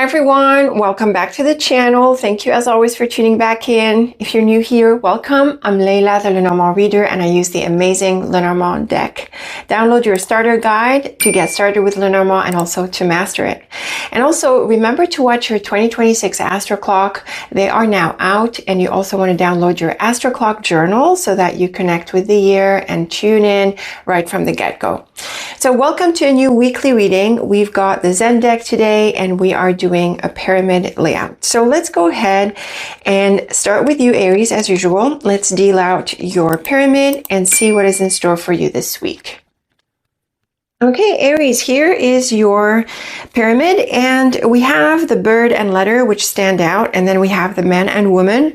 everyone, welcome back to the channel. Thank you as always for tuning back in. If you're new here, welcome. I'm Layla, the Lenormand reader, and I use the amazing Lenormand deck. Download your starter guide to get started with Lenormand and also to master it. And also remember to watch your 2026 Astro Clock. They are now out, and you also want to download your Astro Clock journal so that you connect with the year and tune in right from the get-go. So welcome to a new weekly reading. We've got the Zen deck today, and we are doing a pyramid layout. So let's go ahead and start with you, Aries, as usual. Let's deal out your pyramid and see what is in store for you this week. Okay, Aries, here is your pyramid, and we have the bird and letter, which stand out, and then we have the man and woman,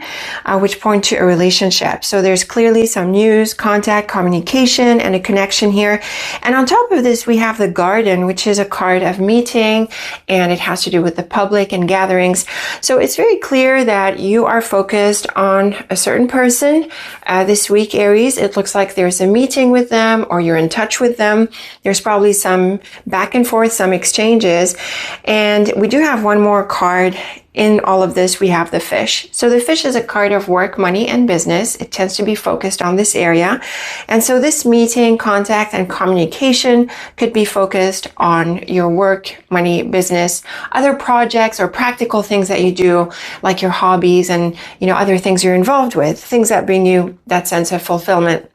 which point to a relationship. So there's clearly some news, contact, communication, and a connection here. And on top of this, we have the garden, which is a card of meeting, and it has to do with the public and gatherings. So it's very clear that you are focused on a certain person this week, Aries. It looks like there's a meeting with them, or you're in touch with them. There's probably some back and forth, some exchanges. And we do have one more card in all of this. We have the fish. So the fish is a card of work, money, and business. It tends to be focused on this area. And so this meeting, contact, and communication could be focused on your work, money, business, other projects or practical things that you do, like your hobbies and, other things you're involved with, things that bring you that sense of fulfillment.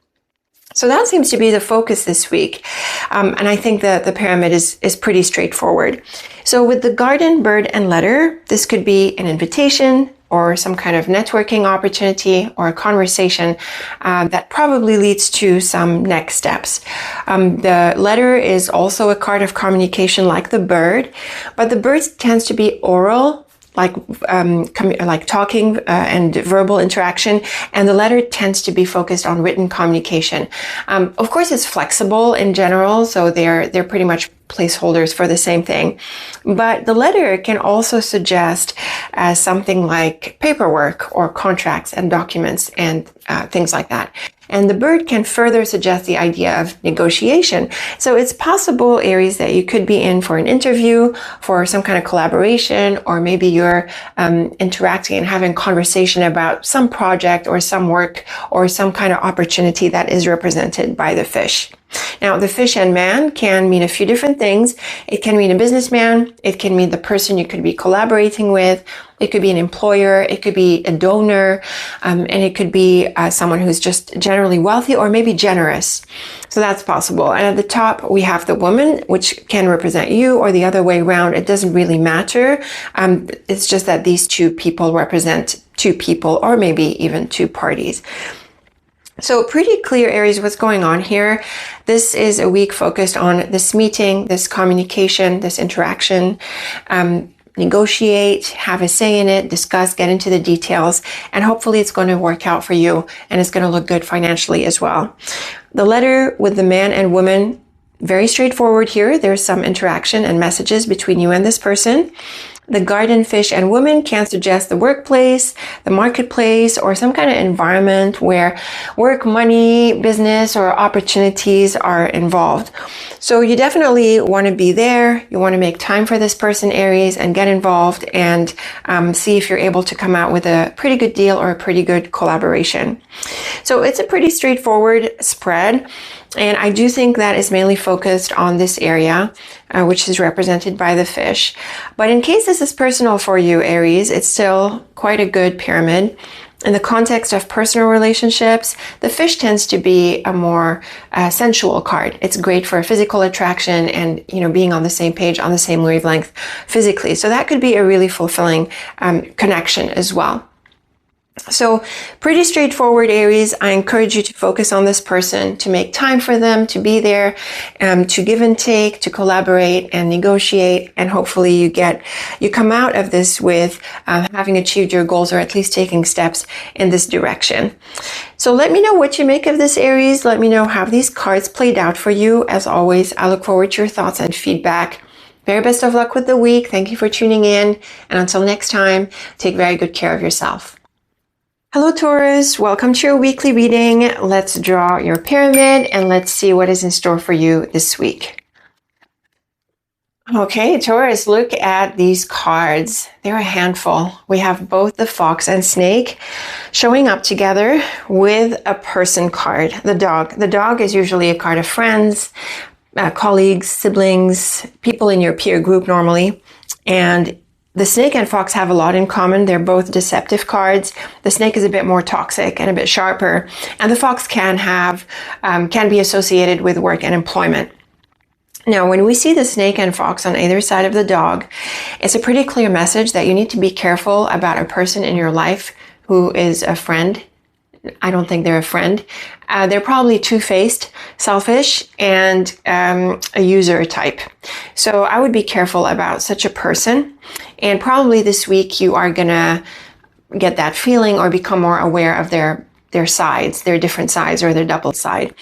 So that seems to be the focus this week. And I think that the pyramid is pretty straightforward. So with the garden, bird, and letter, this could be an invitation or some kind of networking opportunity or a conversation that probably leads to some next steps. The letter is also a card of communication like the bird, but the bird tends to be oral, like talking and verbal interaction, and the letter tends to be focused on written communication. Of course, it's flexible in general, so they're pretty much placeholders for the same thing. But the letter can also suggest something like paperwork or contracts and documents and things like that. And the bird can further suggest the idea of negotiation. So it's possible, Aries, that you could be in for an interview, for some kind of collaboration, or maybe you're interacting and having conversation about some project or some work or some kind of opportunity that is represented by the fish. Now, the fish and man can mean a few different things. It can mean a businessman. It can mean the person you could be collaborating with. It could be an employer. It could be a donor. And it could be someone who's just generally wealthy or maybe generous. So that's possible. And at the top, we have the woman, which can represent you, or the other way around. It doesn't really matter. It's just that these two people represent two people, or maybe even two parties. So pretty clear, Aries, what's going on here. This is a week focused on this meeting, this communication, this interaction, negotiate, have a say in it, discuss, get into the details, and hopefully it's going to work out for you and it's going to look good financially as well. The letter with the man and woman, very straightforward here. There's some interaction and messages between you and this person. The garden, fish, and woman can suggest the workplace, the marketplace, or some kind of environment where work, money, business, or opportunities are involved. So you definitely want to be there. You want to make time for this person, Aries, and get involved and see if you're able to come out with a pretty good deal or a pretty good collaboration. So it's a pretty straightforward spread. And I do think that is mainly focused on this area, which is represented by the fish. But in case this is personal for you, Aries, it's still quite a good pyramid. In the context of personal relationships, the fish tends to be a more sensual card. It's great for physical attraction and, being on the same page, on the same wavelength physically. So that could be a really fulfilling connection as well. So pretty straightforward, Aries. I encourage you to focus on this person, to make time for them, to be there, to give and take, to collaborate and negotiate. And hopefully you come out of this with having achieved your goals, or at least taking steps in this direction. So let me know what you make of this, Aries. Let me know how these cards played out for you. As always, I look forward to your thoughts and feedback. Very best of luck with the week. Thank you for tuning in. And until next time, take very good care of yourself. Hello Taurus, welcome to your weekly reading. Let's draw your pyramid and let's see what is in store for you this week. Okay, Taurus, look at these cards. They're a handful. We have both the fox and snake showing up together with a person card, the dog. The dog is usually a card of friends, colleagues, siblings, people in your peer group normally. And the snake and fox have a lot in common. They're both deceptive cards. The snake is a bit more toxic and a bit sharper. And the fox can be associated with work and employment. Now, when we see the snake and fox on either side of the dog, it's a pretty clear message that you need to be careful about a person in your life who is a friend. I don't think they're a friend. They're probably two-faced, selfish, and a user type. So I would be careful about such a person. And probably this week you are going to get that feeling or become more aware of their sides, their different sides or their double side.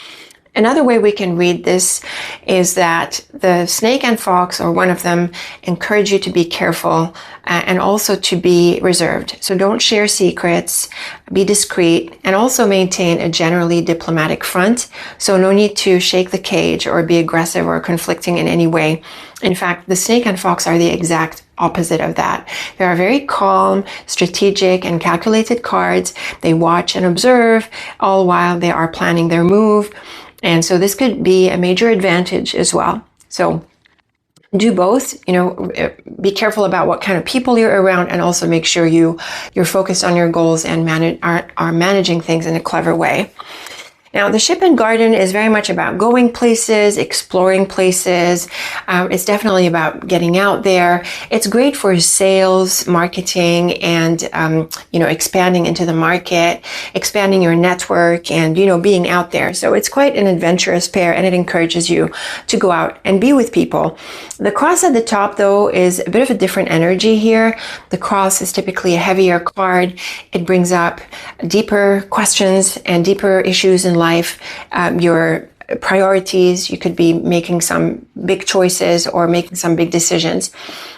Another way we can read this is that the snake and fox, or one of them, encourage you to be careful and also to be reserved. So don't share secrets, be discreet, and also maintain a generally diplomatic front. So no need to shake the cage or be aggressive or conflicting in any way. In fact, the snake and fox are the exact opposite of that. They are very calm, strategic, and calculated cards. They watch and observe, all while they are planning their move. And so this could be a major advantage as well. So do both, be careful about what kind of people you're around, and also make sure you're focused on your goals and are managing things in a clever way. Now, the ship and garden is very much about going places, exploring places. It's definitely about getting out there. It's great for sales, marketing, and, expanding into the market, expanding your network, and, being out there. So it's quite an adventurous pair, and it encourages you to go out and be with people. The cross at the top, though, is a bit of a different energy here. The cross is typically a heavier card. It brings up deeper questions and deeper issues in life, your priorities. You could be making some big choices or making some big decisions.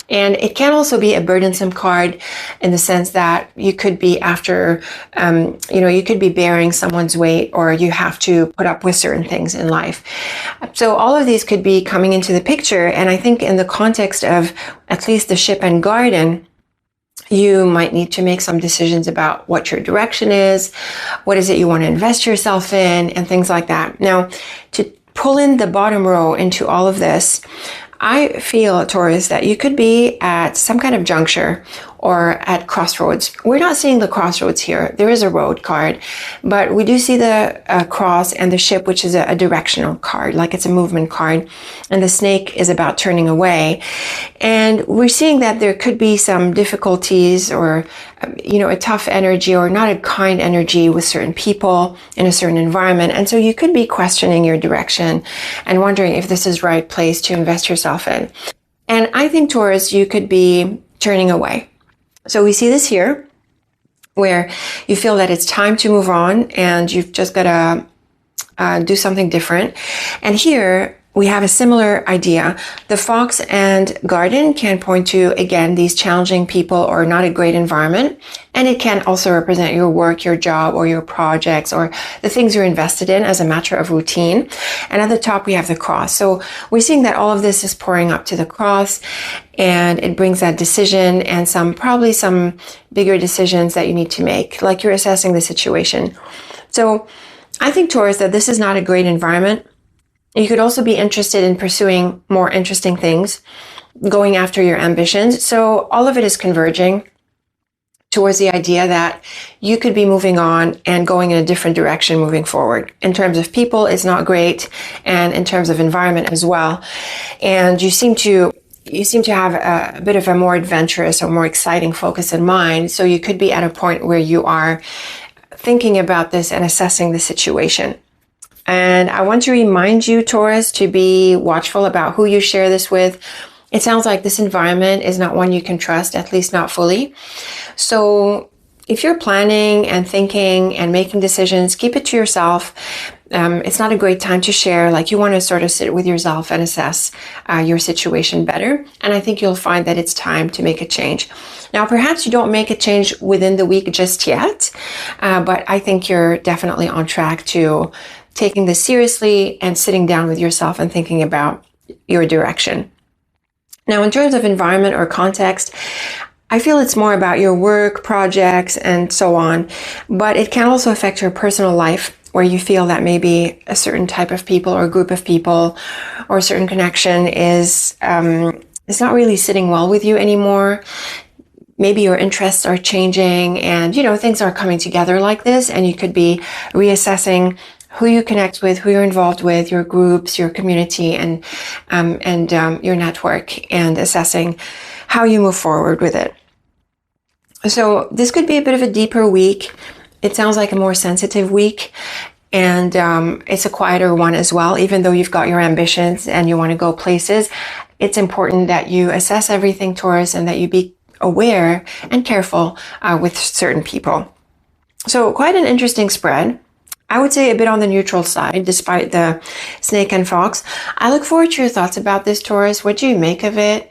And it can also be a burdensome card in the sense that you could be you could be bearing someone's weight, or you have to put up with certain things in life. So all of these could be coming into the picture. And I think in the context of at least the ship and garden, you might need to make some decisions about what your direction is, what is it you want to invest yourself in, and things like that. Now, to pull in the bottom row into all of this, I feel, Taurus, that you could be at some kind of juncture or at crossroads. We're not seeing the crossroads here. There is a road card, but we do see the cross and the ship, which is a directional card, like it's a movement card. And the snake is about turning away. And we're seeing that there could be some difficulties or, a tough energy or not a kind energy with certain people in a certain environment. And so you could be questioning your direction and wondering if this is the right place to invest yourself in. And I think, Taurus, you could be turning away. So we see this here where you feel that it's time to move on and you've just got to do something different. And here we have a similar idea. The fox and garden can point to, again, these challenging people or not a great environment. And it can also represent your work, your job, or your projects, or the things you're invested in as a matter of routine. And at the top, we have the cross. So we're seeing that all of this is pouring up to the cross, and it brings that decision and probably some bigger decisions that you need to make, like you're assessing the situation. So I think, Taurus, that this is not a great environment. You could also be interested in pursuing more interesting things, going after your ambitions. So all of it is converging towards the idea that you could be moving on and going in a different direction moving forward. In terms of people, it's not great, and in terms of environment as well. And you seem to have a bit of a more adventurous or more exciting focus in mind. So you could be at a point where you are thinking about this and assessing the situation. And I want to remind you, Taurus, to be watchful about who you share this with. It sounds like this environment is not one you can trust, at least not fully. So if you're planning and thinking and making decisions, keep it to yourself. It's not a great time to share. Like, you want to sort of sit with yourself and assess your situation better. And I think you'll find that it's time to make a change. Now, perhaps you don't make a change within the week just yet, but I think you're definitely on track to taking this seriously and sitting down with yourself and thinking about your direction. Now, in terms of environment or context, I feel it's more about your work, projects, and so on, but it can also affect your personal life, where you feel that maybe a certain type of people or group of people or a certain connection is not really sitting well with you anymore. Maybe your interests are changing and, things are coming together like this, and you could be reassessing who you connect with, who you're involved with, your groups, your community, and your network, and assessing how you move forward with it. So this could be a bit of a deeper week. It sounds like a more sensitive week, and it's a quieter one as well. Even though you've got your ambitions and you want to go places, it's important that you assess everything, Taurus, and that you be aware and careful with certain people. So quite an interesting spread. I would say a bit on the neutral side, despite the snake and fox. I look forward to your thoughts about this, Taurus. What do you make of it?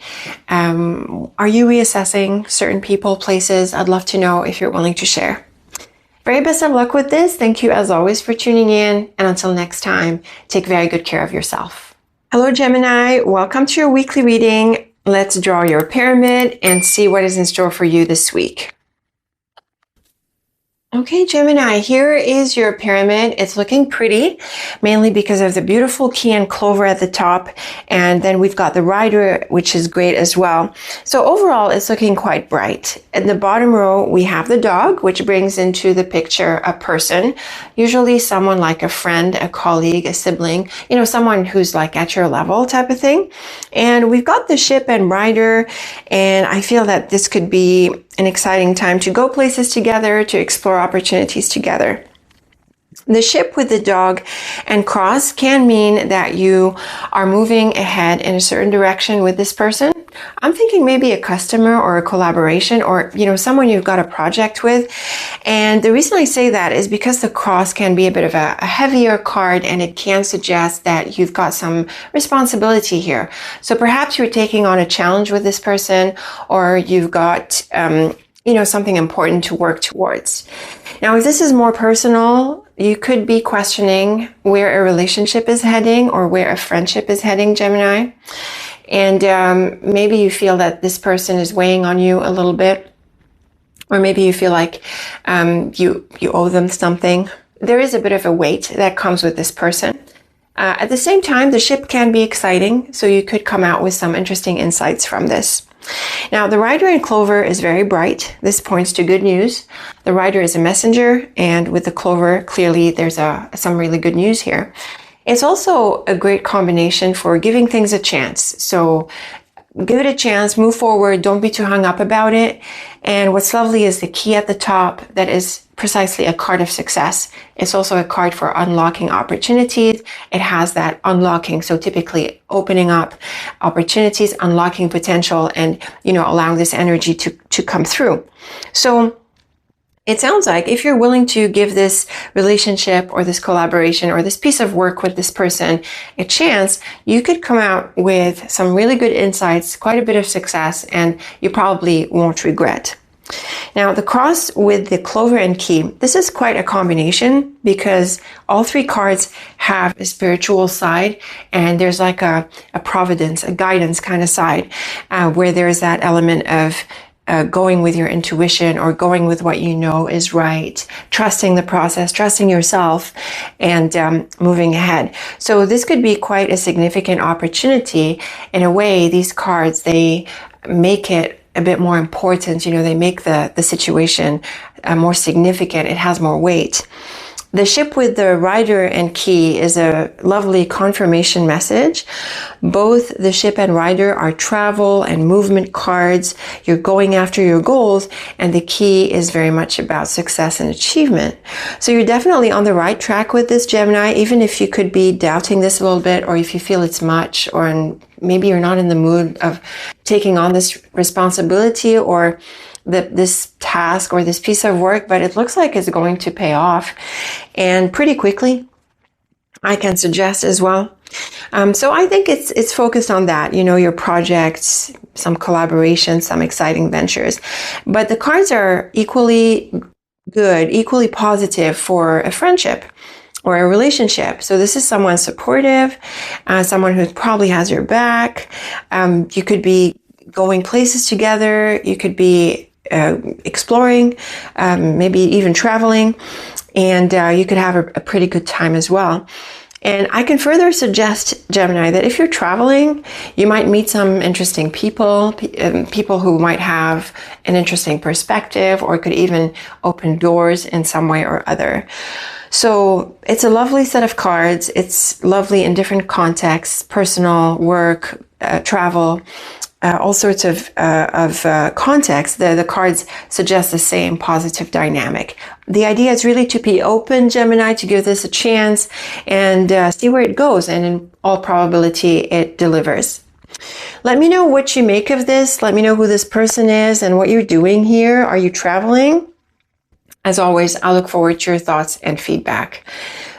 Are you reassessing certain people, places? I'd love to know if you're willing to share. Very best of luck with this. Thank you as always for tuning in. And until next time, take very good care of yourself. Hello, Gemini. Welcome to your weekly reading. Let's draw your pyramid and see what is in store for you this week. Okay, Gemini, here is your pyramid. It's looking pretty, mainly because of the beautiful key and clover at the top. And then we've got the rider, which is great as well. So overall, it's looking quite bright. In the bottom row, we have the dog, which brings into the picture a person, usually someone like a friend, a colleague, a sibling, someone who's like at your level type of thing. And we've got the ship and rider. And I feel that this could be an exciting time to go places together, to explore opportunities together. The ship with the dog and cross can mean that you are moving ahead in a certain direction with this person. I'm thinking maybe a customer or a collaboration, or, someone you've got a project with. And the reason I say that is because the cross can be a bit of a heavier card, and it can suggest that you've got some responsibility here. So perhaps you're taking on a challenge with this person, or you've got, something important to work towards. Now, if this is more personal, you could be questioning where a relationship is heading or where a friendship is heading, Gemini. And maybe you feel that this person is weighing on you a little bit, or maybe you feel like you owe them something. There is a bit of a weight that comes with this person. At the same time, the ship can be exciting, so you could come out with some interesting insights from this. Now, the rider in clover is very bright. This points to good news. The rider is a messenger, and with the clover, clearly there's some really good news here. It's also a great combination for giving things a chance. So give it a chance, move forward, don't be too hung up about it. And what's lovely is the key at the top that is precisely a card of success. It's also a card for unlocking opportunities. It has that unlocking, so typically opening up opportunities, unlocking potential, and allowing this energy to come through. So it sounds like if you're willing to give this relationship or this collaboration or this piece of work with this person a chance, you could come out with some really good insights, quite a bit of success, and you probably won't regret. Now, the cross with the clover and key, this is quite a combination because all three cards have a spiritual side, and there's like a providence, a guidance kind of side, where there's that element of going with your intuition or going with what you know is right, trusting the process, trusting yourself, and moving ahead. So this could be quite a significant opportunity. In a way, these cards, they make it a bit more important. They make the situation more significant. It has more weight. The ship with the rider and key is a lovely confirmation message. Both the ship and rider are travel and movement cards. You're going after your goals, and the key is very much about success and achievement. So you're definitely on the right track with this, Gemini, even if you could be doubting this a little bit, or if you feel it's much, or maybe you're not in the mood of taking on this responsibility or this task or this piece of work, but it looks like it's going to pay off, and pretty quickly, I can suggest as well. So I think it's focused on that, your projects, some collaborations, some exciting ventures. But the cards are equally good, equally positive for a friendship or a relationship. So this is someone supportive, someone who probably has your back. You could be going places together. You could be exploring, maybe even traveling, and you could have a pretty good time as well. And I can further suggest, Gemini, that if you're traveling, you might meet some interesting people, people who might have an interesting perspective or could even open doors in some way or other. So it's a lovely set of cards. It's lovely in different contexts, personal, work, travel, all sorts of contexts. The cards suggest the same positive dynamic. The idea is really to be open, Gemini, to give this a chance and see where it goes. And in all probability, it delivers. Let me know what you make of this. Let me know who this person is and what you're doing here. Are you traveling? As always, I look forward to your thoughts and feedback.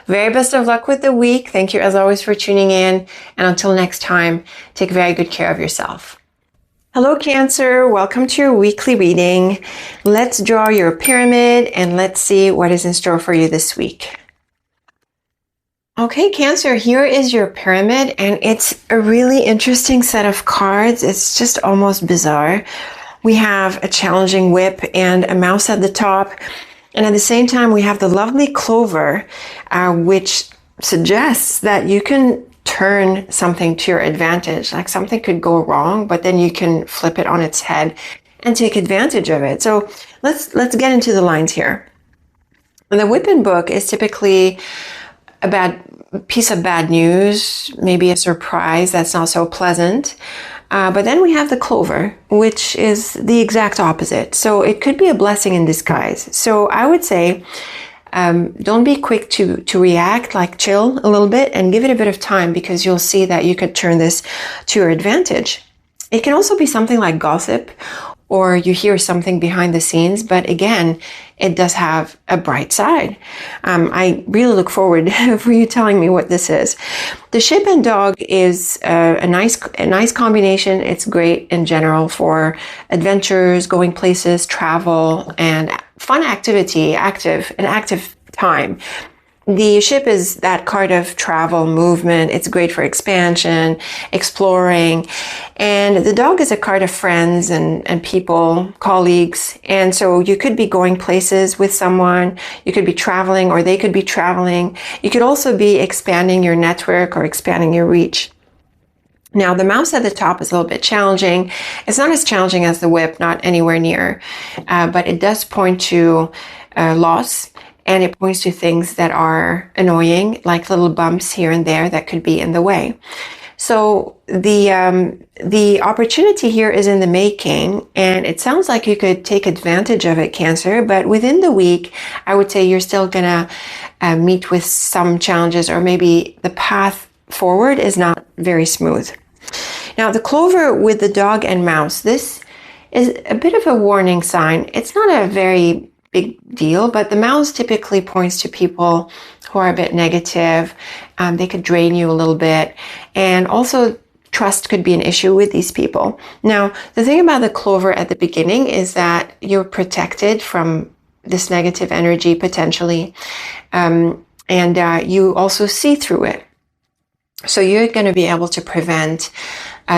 Very best of luck with the week. Thank you as always for tuning in. And until next time, take very good care of yourself. Hello, Cancer. Welcome to your weekly reading. Let's draw your pyramid and let's see what is in store for you this week. Okay, Cancer, here is your pyramid, and it's a really interesting set of cards. It's just almost bizarre. We have a challenging whip and a mouse at the top. And at the same time, we have the lovely clover, which suggests that you can turn something to your advantage. Like something could go wrong, but then you can flip it on its head and take advantage of it. So let's get into the lines here. And the whipping book is typically a bad piece of bad news, maybe a surprise that's not so pleasant. But then we have the clover, which is the exact opposite. So it could be a blessing in disguise. So I would say, don't be quick to react, like chill a little bit and give it a bit of time, because you'll see that you could turn this to your advantage. It can also be something like gossip, or you hear something behind the scenes, but again, it does have a bright side. I really look forward for you telling me what this is. The ship and dog is a nice combination. It's great in general for adventures, going places, travel, and fun activity, an active time. The ship is that card of travel, movement. It's great for expansion, exploring. And the dog is a card of friends and people, colleagues. And so you could be going places with someone. You could be traveling, or they could be traveling. You could also be expanding your network or expanding your reach. Now, the mouse at the top is a little bit challenging. It's not as challenging as the whip, not anywhere near, but it does point to loss. And it points to things that are annoying, like little bumps here and there that could be in the way. So the opportunity here is in the making, and it sounds like you could take advantage of it, Cancer. But within the week, I would say you're still gonna meet with some challenges, or maybe the path forward is not very smooth. Now, the clover with the dog and mouse, this is a bit of a warning sign. It's not a very big deal, but the mouse typically points to people who are a bit negative. They could drain you a little bit, and also trust could be an issue with these people. Now, the thing about the clover at the beginning is that you're protected from this negative energy potentially, and you also see through it. So you're going to be able to prevent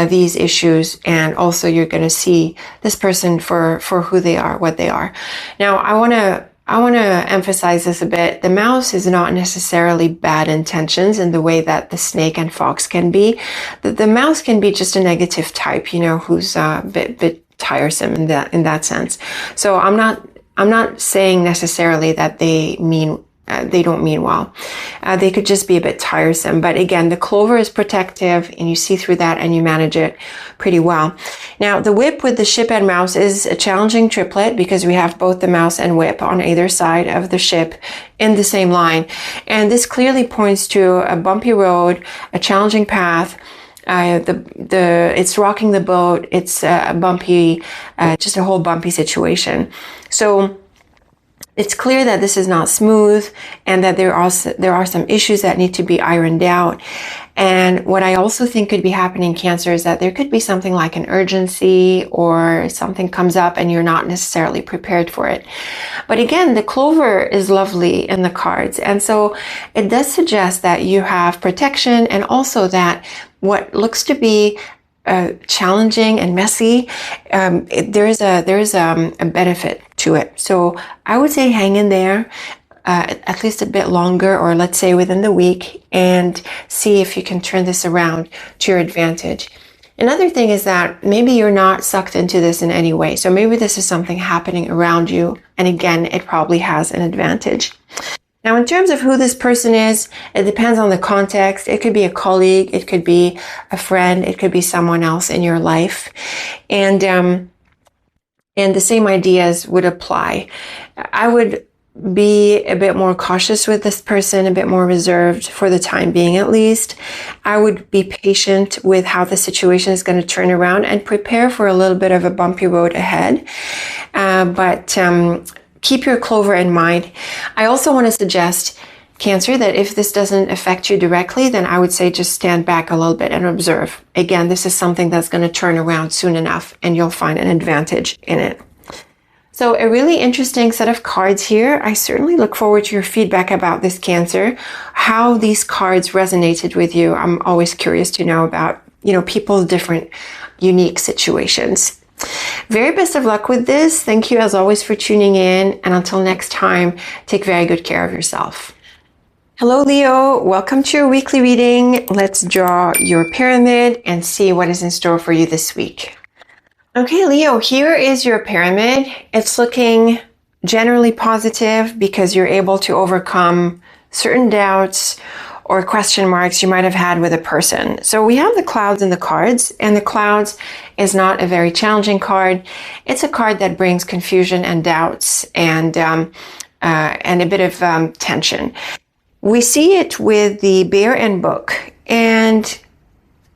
these issues, and also you're going to see this person for who they are, what they are. Now, I want to emphasize this a bit. The mouse is not necessarily bad intentions in the way that the snake and fox can be. The mouse can be just a negative type, who's a bit tiresome in that sense. So I'm not saying necessarily that they don't mean well. They could just be a bit tiresome. But again, the clover is protective, and you see through that and you manage it pretty well. Now, the whip with the ship and mouse is a challenging triplet, because we have both the mouse and whip on either side of the ship in the same line. And this clearly points to a bumpy road, a challenging path. It's rocking the boat. It's a bumpy, just a whole bumpy situation. So It's clear that this is not smooth and that there are some issues that need to be ironed out. And what I also think could be happening, Cancer, is that there could be something like an urgency or something comes up and you're not necessarily prepared for it. But again, the clover is lovely in the cards. And so it does suggest that you have protection, and also that what looks to be challenging and messy, there is a benefit to it. So I would say hang in there at least a bit longer, or let's say within the week, and see if you can turn this around to your advantage. Another thing is that maybe you're not sucked into this in any way. So maybe this is something happening around you, and again, it probably has an advantage. Now, in terms of who this person is, it depends on the context. It could be a colleague, it could be a friend, it could be someone else in your life. And the same ideas would apply. I would be a bit more cautious with this person, a bit more reserved for the time being at least. I would be patient with how the situation is going to turn around and prepare for a little bit of a bumpy road ahead. But keep your clover in mind. I also want to suggest, Cancer, that if this doesn't affect you directly, then I would say just stand back a little bit and observe. Again, this is something that's going to turn around soon enough, and you'll find an advantage in it. So a really interesting set of cards here. I certainly look forward to your feedback about this, Cancer, how these cards resonated with you. I'm always curious to know about, people's different unique situations. Very best of luck with this. Thank you as always for tuning in. And until next time, take very good care of yourself. Hello, Leo. Welcome to your weekly reading. Let's draw your pyramid and see what is in store for you this week. Okay, Leo, here is your pyramid. It's looking generally positive because you're able to overcome certain doubts or question marks you might have had with a person. So we have the clouds in the cards, and the clouds is not a very challenging card. It's a card that brings confusion and doubts and a bit of tension. We see it with the bear and book, and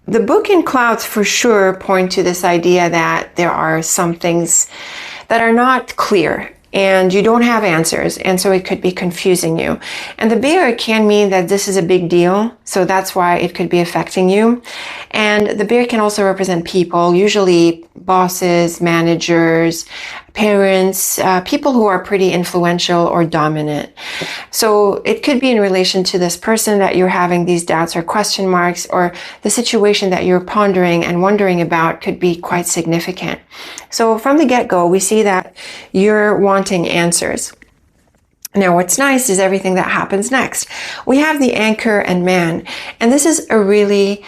the book and clouds for sure point to this idea that there are some things that are not clear and you don't have answers, and so it could be confusing you. And the bear can mean that this is a big deal, so that's why it could be affecting you. And the bear can also represent people, usually bosses, managers, parents, people who are pretty influential or dominant. So it could be in relation to this person that you're having these doubts or question marks, or the situation that you're pondering and wondering about could be quite significant. So from the get-go, we see that you're wanting answers. Now, what's nice is everything that happens next. We have the Anchor and Man, and this is a really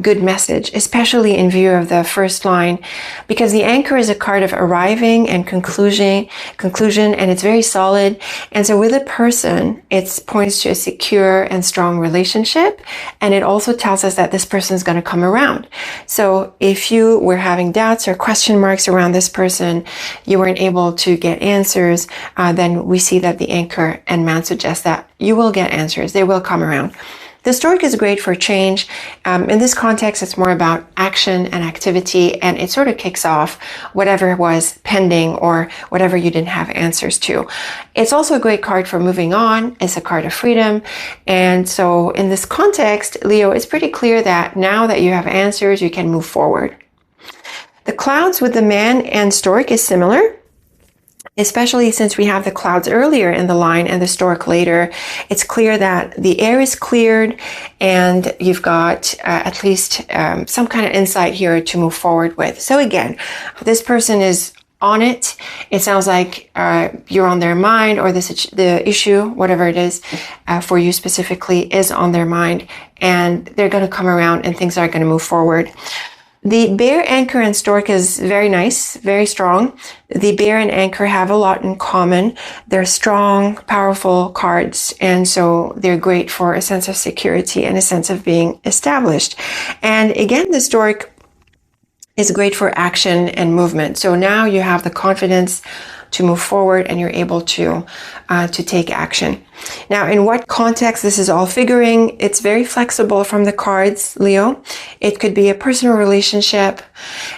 good message, especially in view of the first line, because the Anchor is a card of arriving and conclusion, and it's very solid. And so with a person, it points to a secure and strong relationship, and it also tells us that this person is going to come around. So if you were having doubts or question marks around this person, you weren't able to get answers, then we see that the Anchor and Man suggest that you will get answers. They will come around. The Stork is great for change. In this context, it's more about action and activity, and it sort of kicks off whatever was pending or whatever you didn't have answers to. It's also a great card for moving on. It's a card of freedom. And so in this context, Leo, it's pretty clear that now that you have answers, you can move forward. The clouds with the Man and Stork is similar, especially since we have the clouds earlier in the line and the Stork later. It's clear that the air is cleared, and you've got at least some kind of insight here to move forward with. So again, this person is on it. It sounds like you're on their mind, or the issue, whatever it is for you specifically, is on their mind, and they're going to come around and things are going to move forward. The Bear, Anchor, and Stork is very nice, very strong. The Bear and Anchor have a lot in common. They're strong, powerful cards, and so they're great for a sense of security and a sense of being established. And again, the Stork is great for action and movement. So now you have the confidence to move forward, and you're able to take action. Now, in what context this is all figuring, it's very flexible from the cards, Leo. It could be a personal relationship.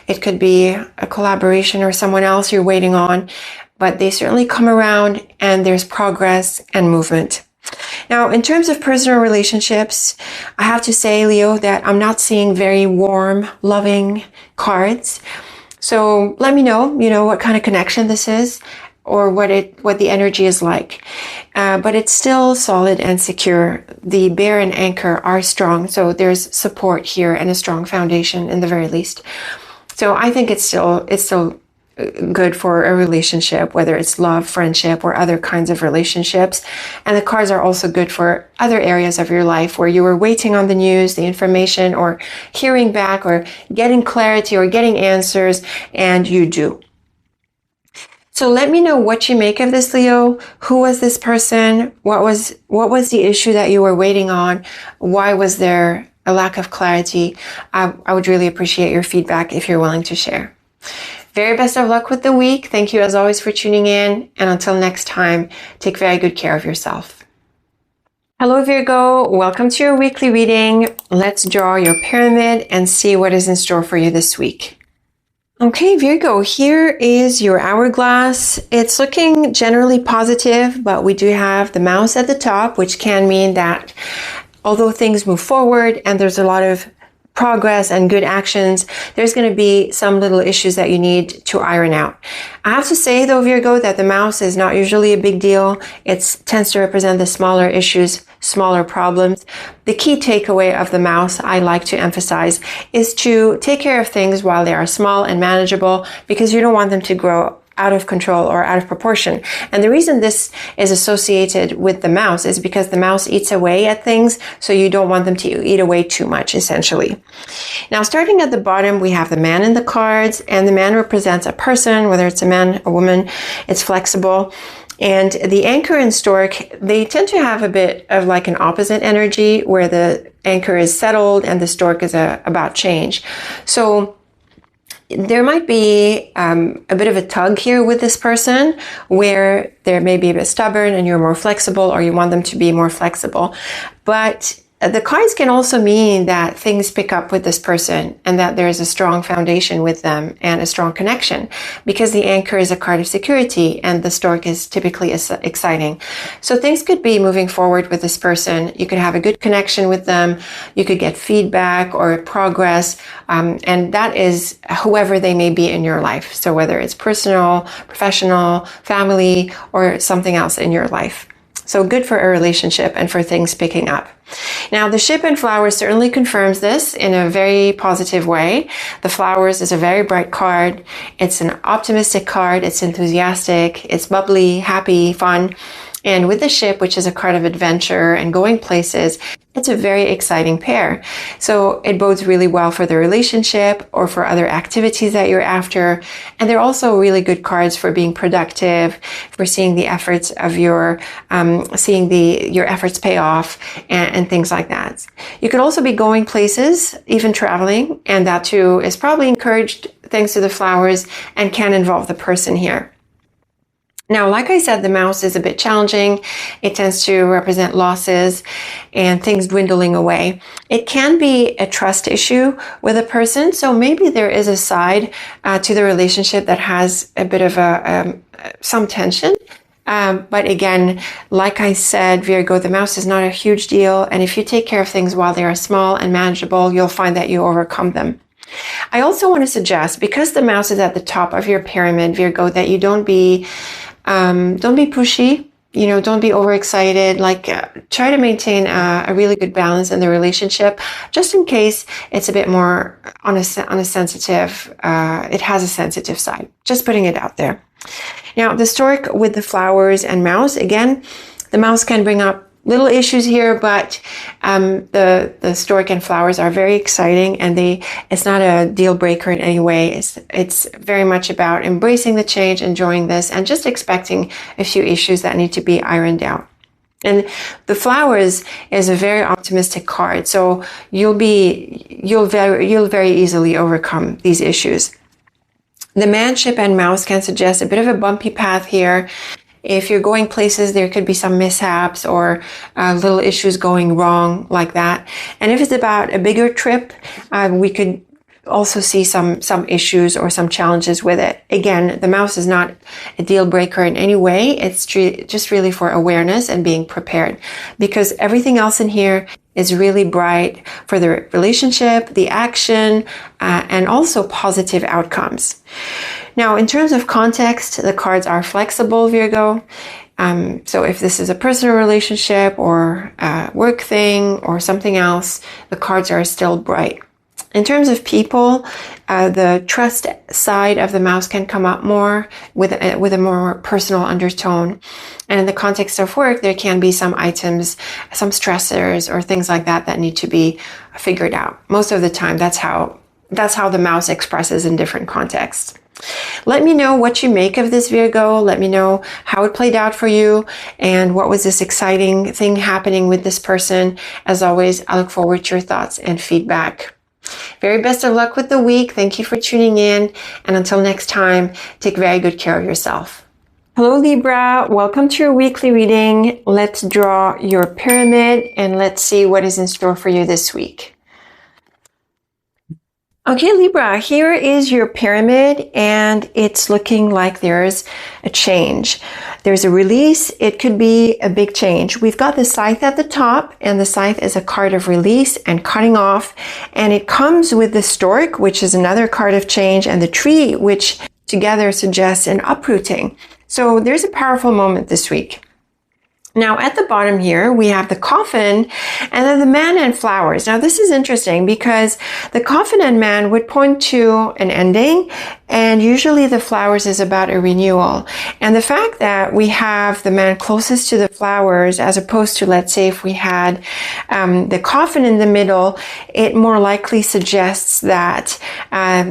It could be a collaboration or someone else you're waiting on. but they certainly come around and there's progress and movement. Now, in terms of personal relationships, I have to say, Leo, that I'm not seeing very warm, loving cards. So let me know, what kind of connection this is, or what the energy is like. But it's still solid and secure. The bear and anchor are strong. So there's support here and a strong foundation in the very least. So I think it's still good for a relationship, whether it's love, friendship, or other kinds of relationships. And the cards are also good for other areas of your life where you were waiting on the news, the information, or hearing back, or getting clarity, or getting answers, and you do. So let me know what you make of this, Leo. Who was this person? What was the issue that you were waiting on? Why was there a lack of clarity? I would really appreciate your feedback if you're willing to share. Very best of luck with the week. Thank you as always for tuning in. And until next time, take very good care of yourself. Hello Virgo, welcome to your weekly reading. Let's draw your pyramid and see what is in store for you this week. Okay, Virgo, here is your hourglass. It's looking generally positive, but we do have the mouse at the top, which can mean that although things move forward and there's a lot of progress and good actions, there's going to be some little issues that you need to iron out. I have to say though, Virgo, that the mouse is not usually a big deal. It tends to represent the smaller issues, smaller problems. The key takeaway of the mouse, I like to emphasize, is to take care of things while they are small and manageable, because you don't want them to grow out of control or out of proportion. And the reason this is associated with the mouse is because the mouse eats away at things, so you don't want them to eat away too much, essentially. Now, starting at the bottom, we have the man in the cards, and the man represents a person, whether it's a man, a woman, it's flexible. And the anchor and stork, they tend to have a bit of like an opposite energy, where the anchor is settled and the stork is about change. So there might be a bit of a tug here with this person, where they're maybe a bit stubborn and you're more flexible, or you want them to be more flexible. But the cards can also mean that things pick up with this person and that there's a strong foundation with them and a strong connection, because the anchor is a card of security and the stork is typically exciting. So things could be moving forward with this person. You could have a good connection with them. You could get feedback or progress. And that is whoever they may be in your life. So whether it's personal, professional, family, or something else in your life. So good for a relationship and for things picking up. Now, the ship and flowers certainly confirms this in a very positive way. The flowers is a very bright card. It's an optimistic card. It's enthusiastic. It's bubbly, happy, fun. And with the ship, which is a card of adventure and going places, it's a very exciting pair. So it bodes really well for the relationship or for other activities that you're after. And they're also really good cards for being productive, for seeing the efforts of your efforts pay off and things like that. You could also be going places, even traveling, and that too is probably encouraged thanks to the flowers and can involve the person here. Now, like I said, the mouse is a bit challenging. It tends to represent losses and things dwindling away. It can be a trust issue with a person. So maybe there is a side to the relationship that has a bit of some tension. But again, like I said, Virgo, the mouse is not a huge deal. And if you take care of things while they are small and manageable, you'll find that you overcome them. I also want to suggest, because the mouse is at the top of your pyramid, Virgo, that you don't be pushy, don't be overexcited, try to maintain a really good balance in the relationship, just in case it's a bit more on a sensitive, it has a sensitive side, just putting it out there. Now, the stork with the flowers and mouse, again, the mouse can bring up little issues here, but the stork and flowers are very exciting, and it's not a deal breaker in any way. It's very much about embracing the change, enjoying this, and just expecting a few issues that need to be ironed out. And the flowers is a very optimistic card, so you'll very easily overcome these issues. The man, ship, and mouse can suggest a bit of a bumpy path here. If you're going places, there could be some mishaps or little issues going wrong like that. And if it's about a bigger trip, we could also see some issues or some challenges with it. Again, the mouse is not a deal breaker in any way. It's just really for awareness and being prepared, because everything else in here is really bright for the relationship, the action, and also positive outcomes. Now, in terms of context, the cards are flexible, Virgo. So if this is a personal relationship or a work thing or something else, the cards are still bright. In terms of people, the trust side of the mouse can come up more with a more personal undertone. And in the context of work, there can be some items, some stressors or things like that that need to be figured out. Most of the time, that's how the mouse expresses in different contexts. Let me know what you make of this, Virgo. Let me know how it played out for you and what was this exciting thing happening with this person. As always, I look forward to your thoughts and feedback. Very best of luck with the week. Thank you for tuning in. And until next time, take very good care of yourself. Hello, Libra. Welcome to your weekly reading. Let's draw your pyramid and let's see what is in store for you this week. Okay, Libra, here is your pyramid and it's looking like there's a change. There's a release. It could be a big change. We've got the scythe at the top, and the scythe is a card of release and cutting off. And it comes with the stork, which is another card of change, and the tree, which together suggests an uprooting. So there's a powerful moment this week. Now at the bottom here, we have the coffin and then the man and flowers. Now this is interesting because the coffin and man would point to an ending, and usually the flowers is about a renewal. And the fact that we have the man closest to the flowers as opposed to, let's say, if we had the coffin in the middle, it more likely suggests that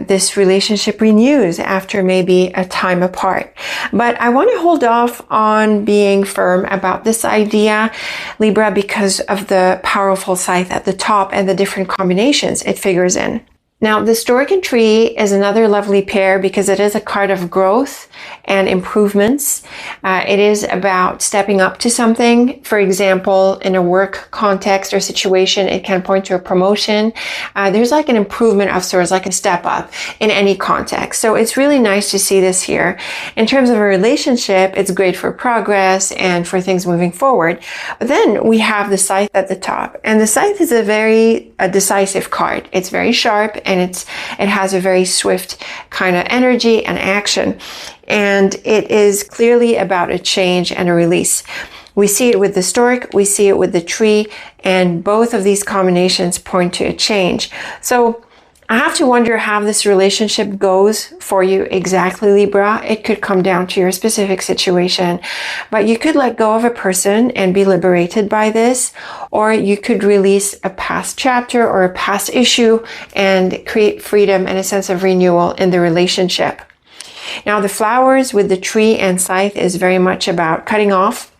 this relationship renews after maybe a time apart. But I want to hold off on being firm about this idea, Libra, because of the powerful scythe at the top and the different combinations it figures in. Now, the stork and tree is another lovely pair because it is a card of growth and improvements. It is about stepping up to something. For example, in a work context or situation, it can point to a promotion. There's like an improvement of sorts, like a step up in any context. So it's really nice to see this here. In terms of a relationship, it's great for progress and for things moving forward. But then we have the scythe at the top. And the scythe is a very decisive card. It's very sharp, and it has a very swift kind of energy and action. And it is clearly about a change and a release. We see it with the stork, we see it with the tree, and both of these combinations point to a change. So I have to wonder how this relationship goes for you exactly, Libra. It could come down to your specific situation, but you could let go of a person and be liberated by this, or you could release a past chapter or a past issue and create freedom and a sense of renewal in the relationship. Now, the flowers with the tree and scythe is very much about cutting off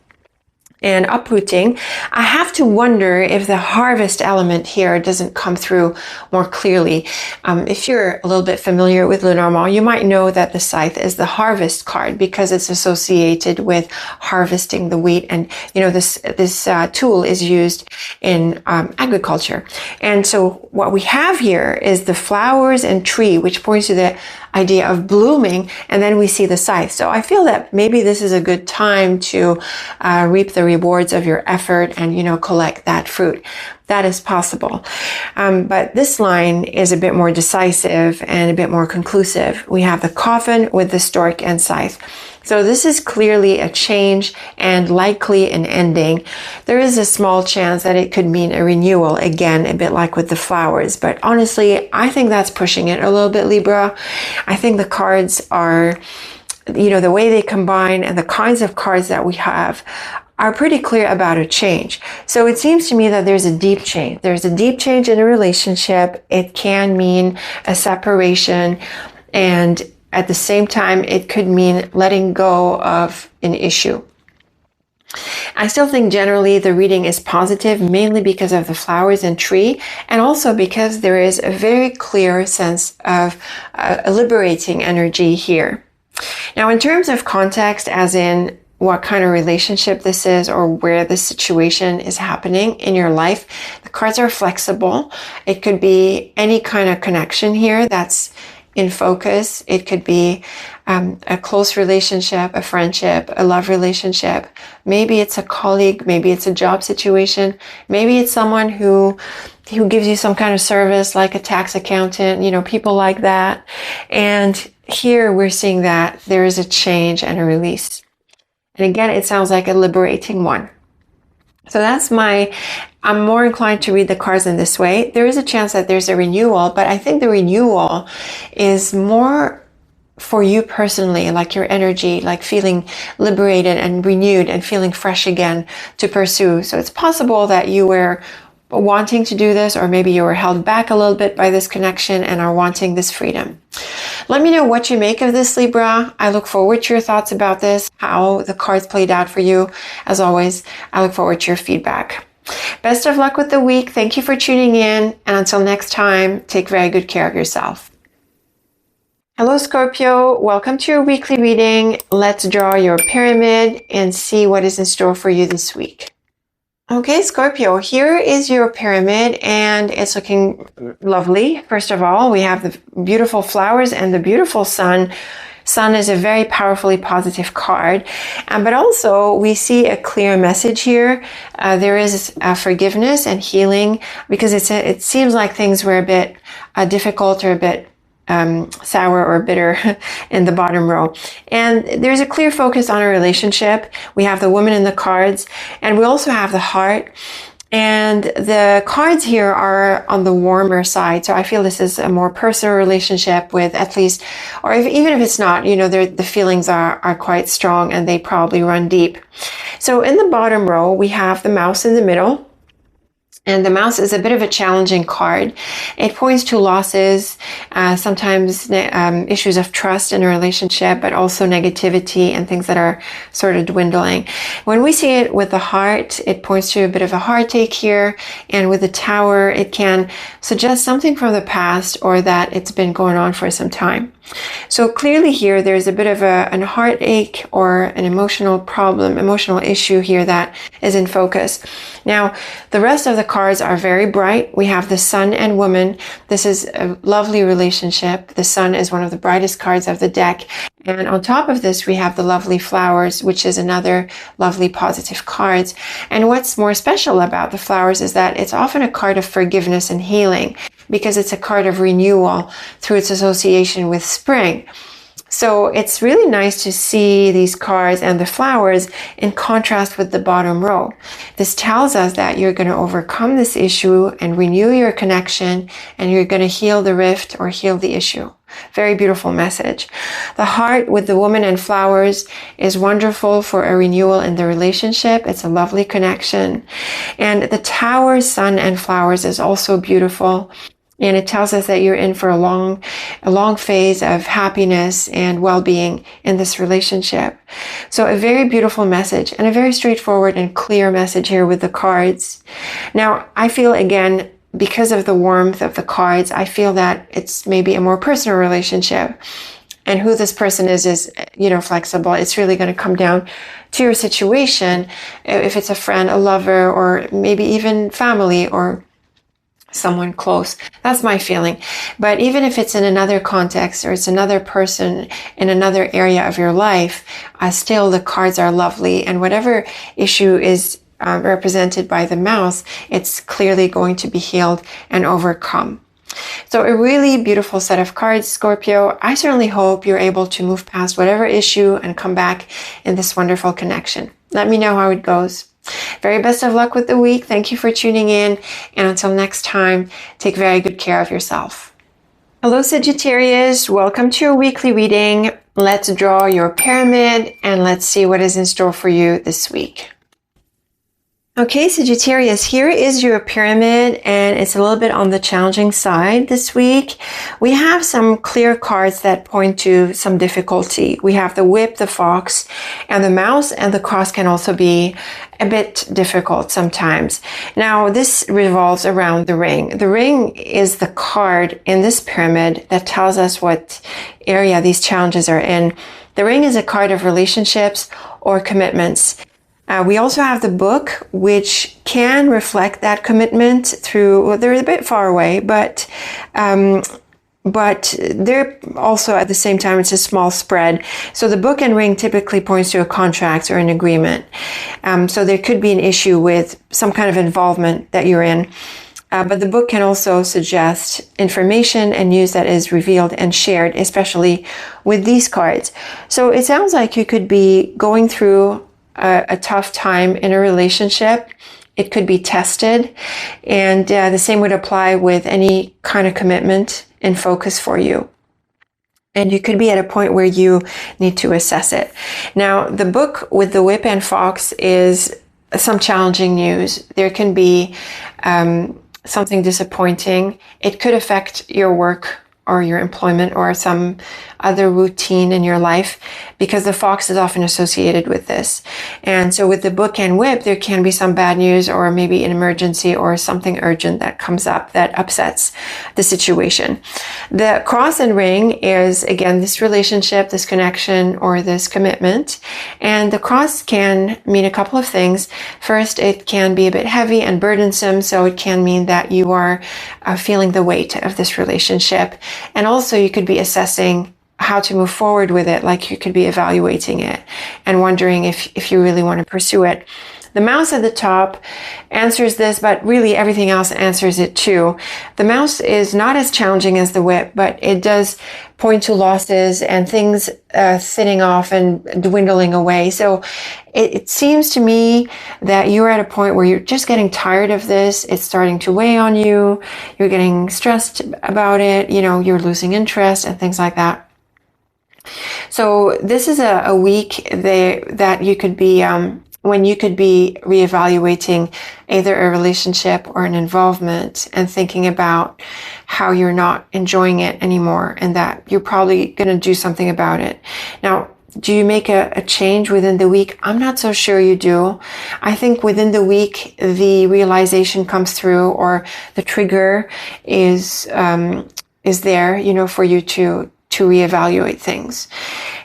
and uprooting. I have to wonder if the harvest element here doesn't come through more clearly. If you're a little bit familiar with Lenormand, you might know that the scythe is the harvest card because it's associated with harvesting the wheat. And, you know, this tool is used in agriculture. And so what we have here is the flowers and tree, which points to the idea of blooming, and then we see the scythe. So I feel that maybe this is a good time to reap the rewards of your effort and, you know, collect that fruit. That is possible. But this line is a bit more decisive and a bit more conclusive. We have the coffin with the stork and scythe. So this is clearly a change and likely an ending. There is a small chance that it could mean a renewal, again, a bit like with the flowers. But honestly, I think that's pushing it a little bit, Libra. I think the cards are, you know, the way they combine and the kinds of cards that we have are pretty clear about a change. So it seems to me that there's a deep change. There's a deep change in a relationship. It can mean a separation, and at the same time, it could mean letting go of an issue. I still think generally the reading is positive, mainly because of the flowers and tree, and also because there is a very clear sense of a liberating energy here. Now, in terms of context, as in what kind of relationship this is or where the situation is happening in your life. The cards are flexible. It could be any kind of connection here that's in focus. It could be a close relationship, a friendship, a love relationship. Maybe it's a colleague, maybe it's a job situation, maybe it's someone who gives you some kind of service like a tax accountant, you know, people like that. And here we're seeing that there is a change and a release. And again, it sounds like a liberating one. So I'm more inclined to read the cards in this way. There is a chance that there's a renewal, but I think the renewal is more for you personally, like your energy, like feeling liberated and renewed and feeling fresh again to pursue. So it's possible that you were wanting to do this, or maybe you were held back a little bit by this connection and are wanting this freedom. Let me know what you make of this, Libra. I look forward to your thoughts about this, how the cards played out for you. As always, I look forward to your feedback. Best of luck with the week. Thank you for tuning in. And until next time, take very good care of yourself. Hello, Scorpio. Welcome to your weekly reading. Let's draw your pyramid and see what is in store for you this week. Okay, Scorpio, here is your pyramid and it's looking lovely. First of all, we have the beautiful flowers and the beautiful sun. Sun is a very powerfully positive card, but also we see a clear message here. There is forgiveness and healing, because it seems like things were a bit difficult or a bit sour or bitter in the bottom row. And there's a clear focus on a relationship. We have the woman in the cards, and we also have the heart. And the cards here are on the warmer side. So I feel this is a more personal relationship with, at least, or even if it's not, you know, the feelings are quite strong and they probably run deep. So in the bottom row, we have the mouse in the middle. And the mouse is a bit of a challenging card. It points to losses, sometimes issues of trust in a relationship, but also negativity and things that are sort of dwindling. When we see it with the heart, it points to a bit of a heartache here. And with the tower, it can suggest something from the past or that it's been going on for some time. So clearly here, there's a bit of a heartache or an emotional problem, emotional issue here that is in focus. Now, the rest of the cards are very bright. We have the sun and woman. This is a lovely relationship. The sun is one of the brightest cards of the deck. And on top of this, we have the lovely flowers, which is another lovely positive cards. And what's more special about the flowers is that it's often a card of forgiveness and healing, because it's a card of renewal through its association with spring. So it's really nice to see these cards and the flowers in contrast with the bottom row. This tells us that you're going to overcome this issue and renew your connection, and you're going to heal the rift or heal the issue. Very beautiful message. The heart with the woman and flowers is wonderful for a renewal in the relationship. It's a lovely connection. And the tower, sun and flowers is also beautiful. And it tells us that you're in for a long phase of happiness and well-being in this relationship. So a very beautiful message and a very straightforward and clear message here with the cards. Now, I feel, again, because of the warmth of the cards, I feel that it's maybe a more personal relationship. And who this person is, you know, flexible. It's really going to come down to your situation. If it's a friend, a lover, or maybe even family or someone close. That's my feeling. But even if it's in another context or it's another person in another area of your life, still the cards are lovely. And whatever issue is represented by the mouse, it's clearly going to be healed and overcome. So a really beautiful set of cards, Scorpio. I certainly hope you're able to move past whatever issue and come back in this wonderful connection. Let me know how it goes. Very best of luck with the week. Thank you for tuning in. And until next time, take very good care of yourself. Hello, Sagittarius. Welcome to your weekly reading. Let's draw your pyramid and let's see what is in store for you this week. Okay, Sagittarius, here is your pyramid, and it's a little bit on the challenging side this week. We have some clear cards that point to some difficulty. We have the whip, the fox, and the mouse, and the cross can also be a bit difficult sometimes. Now, this revolves around the ring. The ring is the card in this pyramid that tells us what area these challenges are in. The ring is a card of relationships or commitments. We also have the book, which can reflect that commitment through, well, they're a bit far away, but they're also at the same time, it's a small spread. So the book and ring typically points to a contract or an agreement. So there could be an issue with some kind of involvement that you're in. But the book can also suggest information and news that is revealed and shared, especially with these cards. So it sounds like you could be going through a tough time in a relationship. It could be tested. And the same would apply with any kind of commitment and focus for you. And you could be at a point where you need to assess it. Now, the book with the whip and fox is some challenging news. There can be something disappointing. It could affect your work or your employment or some other routine in your life, because the fox is often associated with this. And so with the book and whip, there can be some bad news or maybe an emergency or something urgent that comes up that upsets the situation. The cross and ring is, again, this relationship, this connection, or this commitment. And the cross can mean a couple of things. First, it can be a bit heavy and burdensome, so it can mean that you are feeling the weight of this relationship. And also you could be assessing how to move forward with it, like you could be evaluating it and wondering if you really want to pursue it. The mouse at the top answers this, but really everything else answers it too. The mouse is not as challenging as the whip, but it does point to losses and things thinning off and dwindling away. So it seems to me that you're at a point where you're just getting tired of this. It's starting to weigh on you. You're getting stressed about it. You know, you're losing interest and things like that. So this is a week that you could be, when you could be reevaluating either a relationship or an involvement and thinking about how you're not enjoying it anymore and that you're probably going to do something about it. Now, do you make a change within the week? I'm not so sure you do. I think within the week, the realization comes through, or the trigger is there, you know, for you to reevaluate things.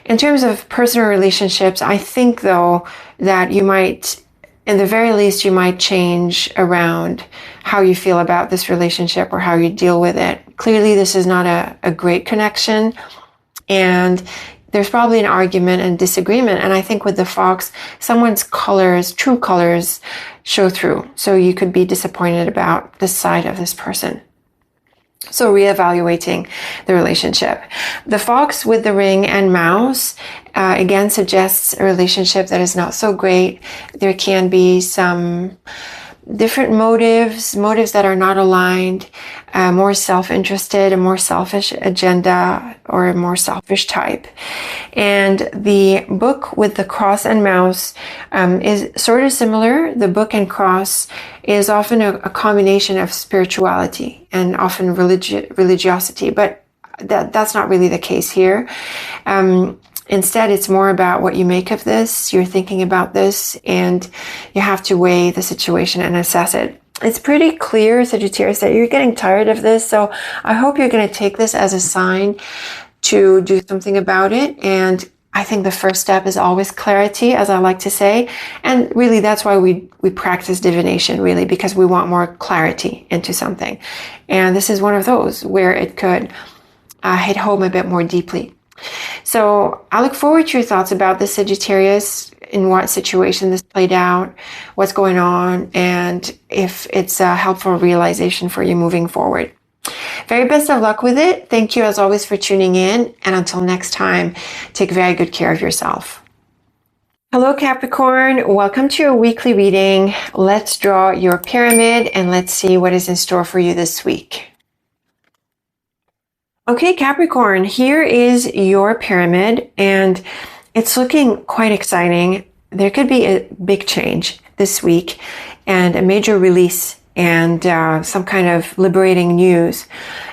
In terms of personal relationships, I think though that you might, in the very least, you might change around how you feel about this relationship or how you deal with it. Clearly, this is not a great connection, and there's probably an argument and disagreement. And I think with the fox, someone's colors, true colors, show through. So you could be disappointed about the side of this person. So reevaluating the relationship. The fox with the ring and mouse, again, suggests a relationship that is not so great. There can be some different motives that are not aligned, more self-interested, a more selfish agenda, or a more selfish type. And the book with the cross and mouse is sort of similar. The book and cross is often a combination of spirituality and often religiosity, but that's not really the case here. Instead, it's more about what you make of this. You're thinking about this, and you have to weigh the situation and assess it. It's pretty clear, Sagittarius, that you're getting tired of this. So I hope you're going to take this as a sign to do something about it. And I think the first step is always clarity, as I like to say. And really, that's why we practice divination, really, because we want more clarity into something. And this is one of those where it could hit home a bit more deeply. So I look forward to your thoughts about this, Sagittarius, in what situation this played out, what's going on, and if it's a helpful realization for you moving forward. Very best of luck with it. Thank you as always for tuning in. And until next time, take very good care of yourself. Hello, Capricorn. Welcome to your weekly reading. Let's draw your pyramid and let's see what is in store for you this week. Okay, Capricorn, here is your pyramid, and it's looking quite exciting. There could be a big change this week and a major release and some kind of liberating news.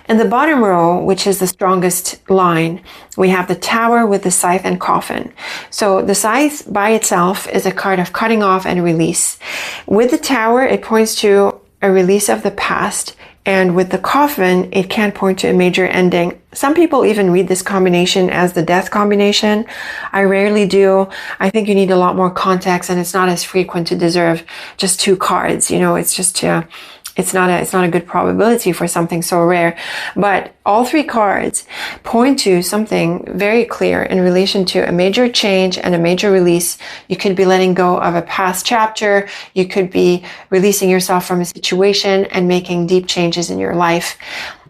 In the bottom row, which is the strongest line, we have the Tower with the Scythe and Coffin. So the Scythe by itself is a card of cutting off and release. With the Tower, it points to a release of the past And with the coffin, it can point to a major ending. Some people even read this combination as the death combination. I rarely do. I think you need a lot more context, and it's not as frequent to deserve just 2 cards. You know, it's just it's not a good probability for something so rare. But all 3 cards point to something very clear in relation to a major change and a major release. You could be letting go of a past chapter. You could be releasing yourself from a situation and making deep changes in your life.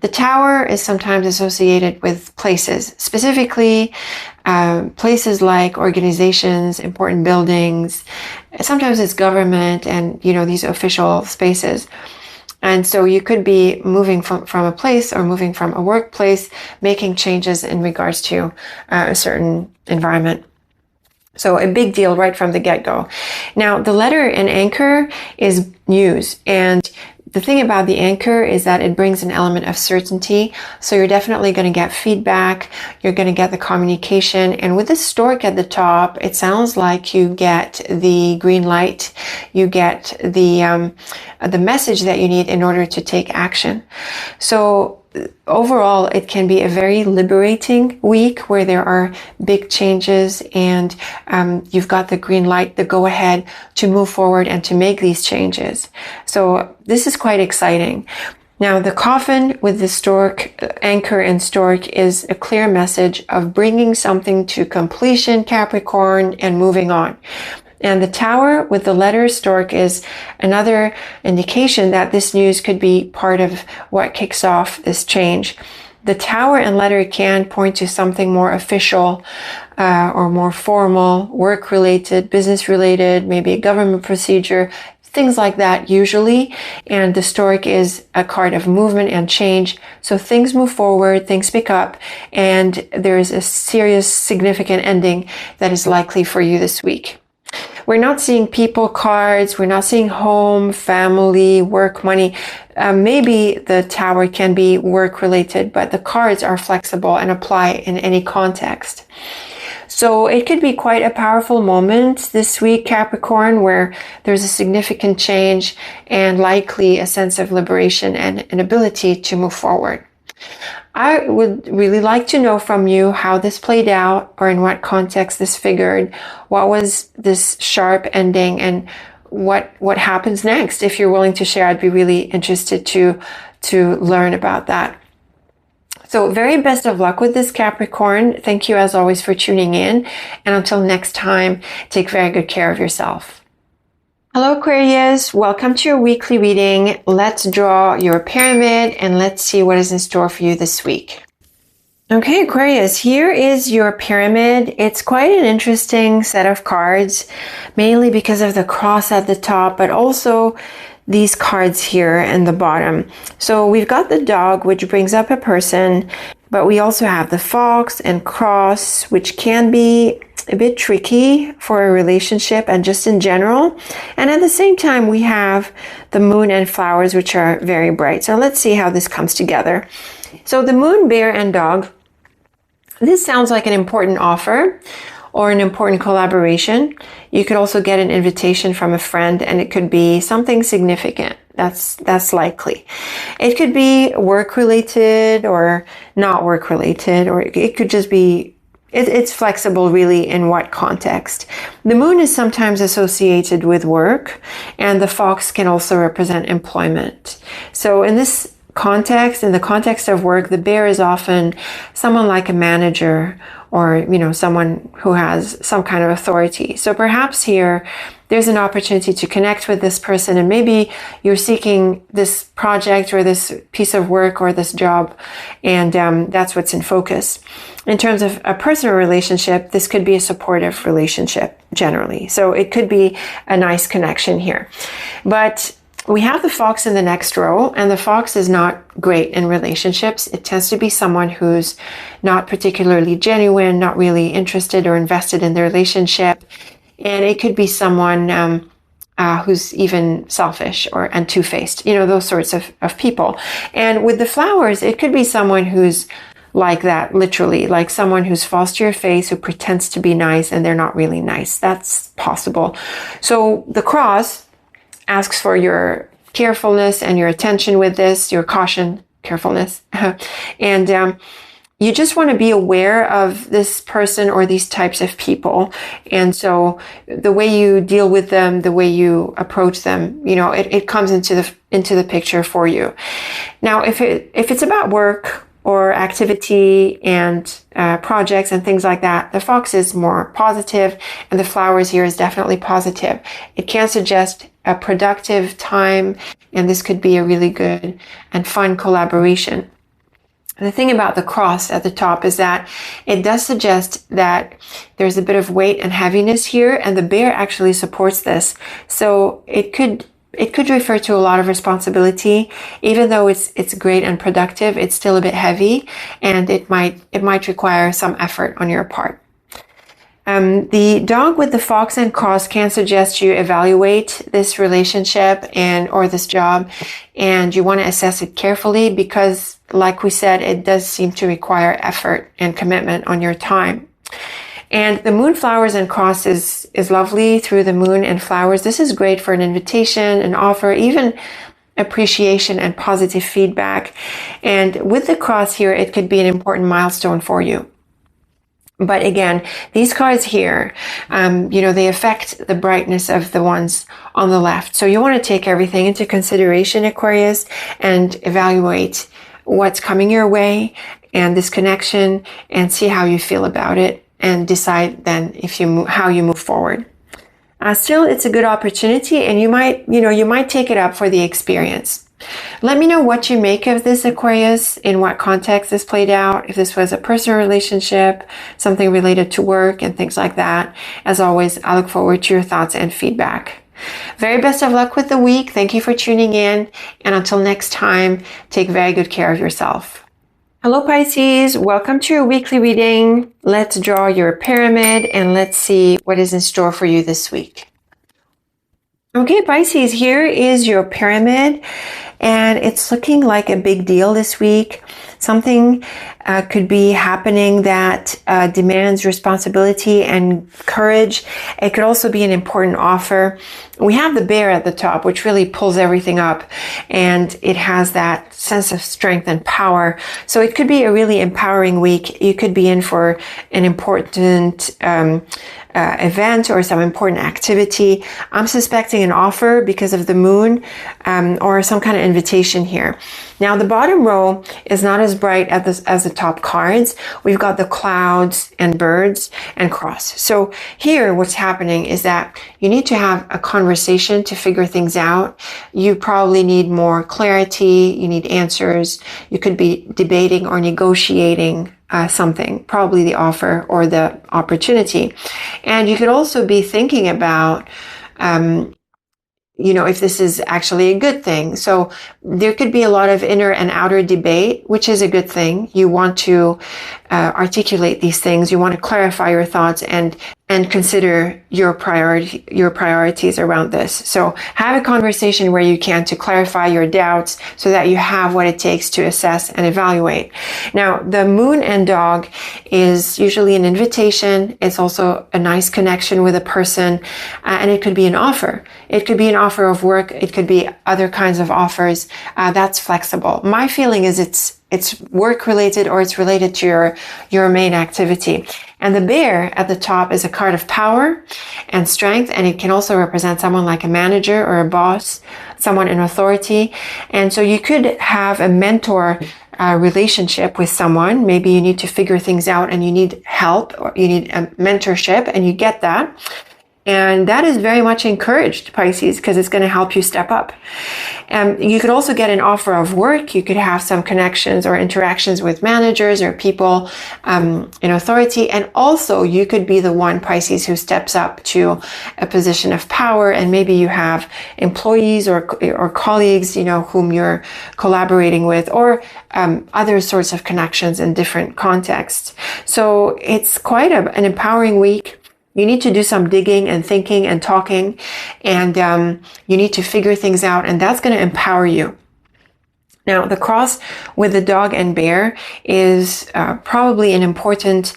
The Tower is sometimes associated with places, specifically places like organizations, important buildings. Sometimes it's government and, you know, these official spaces. And so you could be moving from a place or moving from a workplace, making changes in regards to a certain environment. So a big deal right from the get-go. Now, the letter in Anchor is news. And the thing about the Anchor is that it brings an element of certainty. So you're definitely going to get feedback. You're going to get the communication. And with the stork at the top, it sounds like you get the green light. You get the message that you need in order to take action. So overall, it can be a very liberating week where there are big changes and you've got the green light, the go ahead to move forward and to make these changes. So this is quite exciting. Now, the coffin with the stork, Anchor and stork, is a clear message of bringing something to completion, Capricorn, and moving on. And the Tower with the letter stork is another indication that this news could be part of what kicks off this change. The Tower and letter can point to something more official or more formal, work-related, business-related, maybe a government procedure, things like that usually. And the stork is a card of movement and change. So things move forward, things pick up, and there is a serious, significant ending that is likely for you this week. We're not seeing people cards. We're not seeing home, family, work, money. Maybe the Tower can be work related, but the cards are flexible and apply in any context. So it could be quite a powerful moment this week, Capricorn, where there's a significant change and likely a sense of liberation and an ability to move forward. I would really like to know from you how this played out or in what context this figured. What was this sharp ending and what happens next? If you're willing to share, I'd be really interested to learn about that. So very best of luck with this, Capricorn. Thank you as always for tuning in. And until next time, take very good care of yourself. Hello Aquarius, welcome to your weekly reading. Let's draw your pyramid and let's see what is in store for you this week. Okay Aquarius, here is your pyramid. It's quite an interesting set of cards, mainly because of the cross at the top, but also these cards here in the bottom. So we've got the dog, which brings up a person, but we also have the fox and cross, which can be a bit tricky for a relationship and just in general. And at the same time, we have the moon and flowers, which are very bright. So let's see how this comes together. So the moon, bear, and dog. This sounds like an important offer or an important collaboration. You could also get an invitation from a friend, and it could be something significant. That's likely. It could be work related or not work related, or it could just be it's flexible really in what context. The moon is sometimes associated with work, and the fox can also represent employment. So in this context, in the context of work, the bear is often someone like a manager or, someone who has some kind of authority. So perhaps here there's an opportunity to connect with this person, and maybe you're seeking this project or this piece of work or this job, and that's what's in focus. In terms of a personal relationship, this could be a supportive relationship generally. So it could be a nice connection here. But we have the fox in the next row, and the fox is not great in relationships. It tends to be someone who's not particularly genuine, not really interested or invested in the relationship. And it could be someone who's even selfish and two-faced, those sorts of people. And with the flowers, it could be someone who's like that, literally, like someone who's false to your face, who pretends to be nice and they're not really nice. That's possible. So the cross asks for your carefulness and your attention with this, your caution, carefulness. And you just want to be aware of this person or these types of people. And so the way you deal with them, the way you approach them, you know, it comes into the picture for you. Now, if it's about work or activity and projects and things like that, the fox is more positive, and the flowers here is definitely positive. It can suggest a productive time, and this could be a really good and fun collaboration. The thing about the cross at the top is that it does suggest that there's a bit of weight and heaviness here, and the bear actually supports this. So it could refer to a lot of responsibility. Even though it's great and productive, it's still a bit heavy, and it might require some effort on your part. The dog with the fox and cross can suggest you evaluate this relationship or this job, and you want to assess it carefully because, like we said, it does seem to require effort and commitment on your time. And the moon flowers and cross is lovely through the moon and flowers. This is great for an invitation, an offer, even appreciation and positive feedback. And with the cross here, it could be an important milestone for you. But again, these cards here, they affect the brightness of the ones on the left. So you want to take everything into consideration, Aquarius, and evaluate what's coming your way and this connection, and see how you feel about it, and decide then how you move forward. Still, it's a good opportunity, and you might take it up for the experience. Let me know what you make of this, Aquarius, in what context this played out, if this was a personal relationship, something related to work and things like that. As always, I look forward to your thoughts and feedback. Very best of luck with the week. Thank you for tuning in. And until next time, take very good care of yourself. Hello, Pisces. Welcome to your weekly reading. Let's draw your pyramid and let's see what is in store for you this week. Okay, Pisces, here is your pyramid, and it's looking like a big deal this week. Something could be happening that demands responsibility and courage. It could also be an important offer. We have the bear at the top, which really pulls everything up, and it has that sense of strength and power. So it could be a really empowering week. You could be in for an important event or some important activity. I'm suspecting an offer because of the moon, or some kind of invitation here. Now, the bottom row is not as bright as the top cards. We've got the clouds and birds and cross. So here, what's happening is that you need to have a conversation to figure things out. You probably need more clarity. You need answers. You could be debating or negotiating something, probably the offer or the opportunity. And you could also be thinking about, if this is actually a good thing. So there could be a lot of inner and outer debate, which is a good thing. You want to articulate these things. You want to clarify your thoughts and consider your priorities around this. So have a conversation where you can to clarify your doubts so that you have what it takes to assess and evaluate. Now, the moon and dog is usually an invitation. It's also a nice connection with a person, and it could be an offer. It could be an offer of work. It could be other kinds of offers. That's flexible. My feeling is it's work related, or it's related to your main activity. And the bear at the top is a card of power and strength, and it can also represent someone like a manager or a boss, someone in authority. And so you could have a mentor relationship with someone. Maybe you need to figure things out and you need help, or you need a mentorship, and you get that. And that is very much encouraged, Pisces, because it's going to help you step up. You could also get an offer of work. You could have some connections or interactions with managers or people in authority. And also, you could be the one, Pisces, who steps up to a position of power. And maybe you have employees or colleagues, whom you're collaborating with, or other sorts of connections in different contexts. So it's quite an empowering week. You need to do some digging and thinking and talking, and you need to figure things out, and that's going to empower you. Now, the cross with the dog and bear is probably an important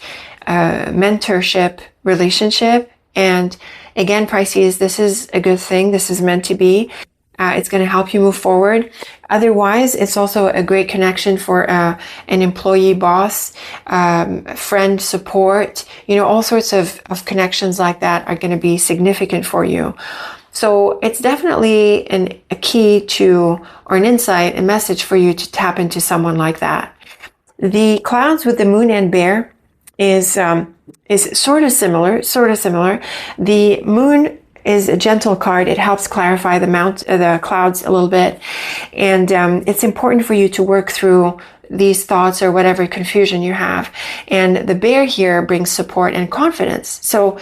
mentorship relationship. And again, Pisces, this is a good thing. This is meant to be. It's going to help you move forward. Otherwise, it's also a great connection for an employee, boss, friend, support. You know, all sorts of connections like that are going to be significant for you. So it's definitely a key to, or an insight, a message for you to tap into someone like that. The clouds with the moon and bear is sort of similar. The moon is a gentle card. It helps clarify the clouds a little bit. And it's important for you to work through these thoughts or whatever confusion you have. And the bear here brings support and confidence. So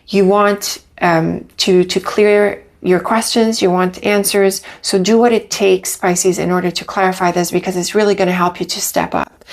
you want to clear your questions, you want answers. So do what it takes, Pisces, in order to clarify this, because it's really going to help you to step up.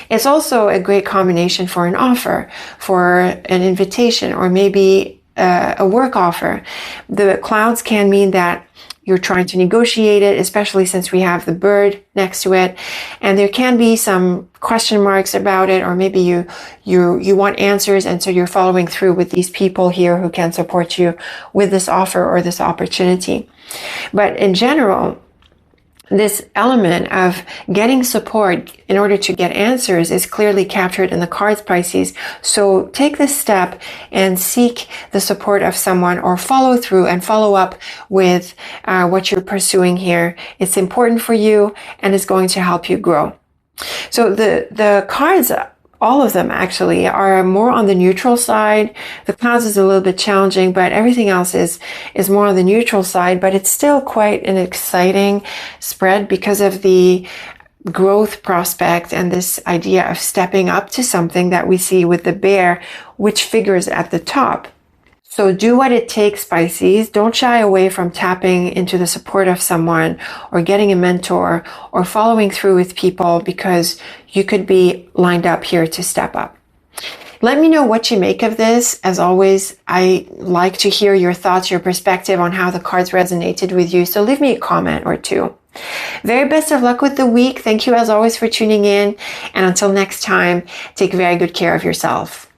It's also a great combination for an offer, for an invitation, or maybe a work offer. The clouds can mean that you're trying to negotiate it, especially since we have the bird next to it. And there can be some question marks about it, or maybe you want answers, and so you're following through with these people here who can support you with this offer or this opportunity. But in general, this element of getting support in order to get answers is clearly captured in the cards, Pisces. So take this step and seek the support of someone, or follow through and follow up with what you're pursuing here. It's important for you and is going to help you grow. So the cards, all of them actually, are more on the neutral side. The clouds is a little bit challenging, but everything else is more on the neutral side. But it's still quite an exciting spread because of the growth prospect and this idea of stepping up to something that we see with the bear, which figures at the top. So do what it takes, Pisces. Don't shy away from tapping into the support of someone, or getting a mentor, or following through with people, because you could be lined up here to step up. Let me know what you make of this. As always, I like to hear your thoughts, your perspective on how the cards resonated with you. So leave me a comment or two. Very best of luck with the week. Thank you as always for tuning in. And until next time, take very good care of yourself.